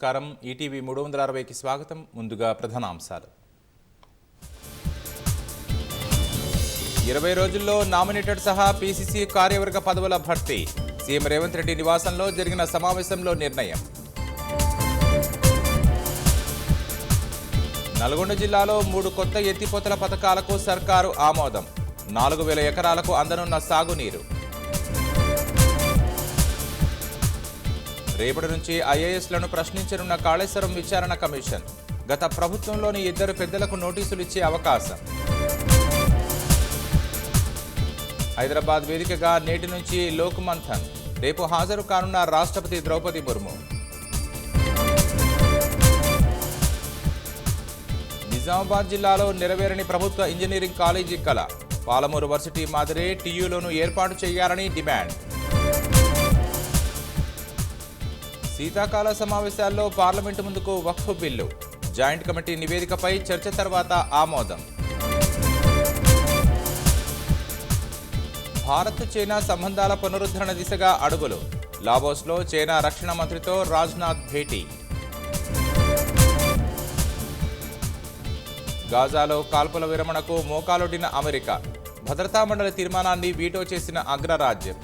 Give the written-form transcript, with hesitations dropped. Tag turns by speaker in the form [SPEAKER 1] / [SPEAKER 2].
[SPEAKER 1] నమస్కారం. ఈటీవీ 360కి స్వాగతం. ముందుగా ప్రధానాంశాలు. 20 రోజుల్లో నామినేటెడ్ సహా పీసీసీ కార్యవర్గ పదవుల భర్తీ. సీఎం రేవంత్ రెడ్డి నివాసంలో జరిగిన సమావేశంలో నిర్ణయం. నల్గొండ జిల్లాలో 3 కొత్త ఎత్తిపోతల పథకాలకు సర్కారు ఆమోదం. 4,000 ఎకరాలకు అందనున్న సాగునీరు. రేపటి నుంచి ఐఏఎస్లను ప్రశ్నించనున్న కాళేశ్వరం విచారణ కమిషన్. గత ప్రభుత్వంలోని 2 పెద్దలకు నోటీసులు ఇచ్చే అవకాశం. హైదరాబాద్ వేదికగా నేటి నుంచి లోక్ మంథన్. రేపు హాజరు కానున్న రాష్ట్రపతి ద్రౌపది ముర్ము. నిజామాబాద్ జిల్లాలో నెరవేరని ప్రభుత్వ ఇంజనీరింగ్ కాలేజీ కళ. పాలమూరు వర్సిటీ మాదిరే టీయూలోను ఏర్పాటు చేయాలని డిమాండ్. శీతాకాల సమావేశాల్లో పార్లమెంటు ముందుకు వక్ఫ్ బిల్లు. జాయింట్ కమిటీ నివేదికపై చర్చ తర్వాత ఆమోదం. భారత్ చైనా సంబంధాల పునరుద్ధరణ దిశగా అడుగులు. లావోస్లో చైనా రక్షణ మంత్రితో రాజ్నాథ్ భేటీ. గాజాలో కాల్పుల విరమణకు మోకాలొడ్డిన అమెరికా. భద్రతా మండలి తీర్మానాన్ని వీటో చేసిన అగ్రరాజ్యం.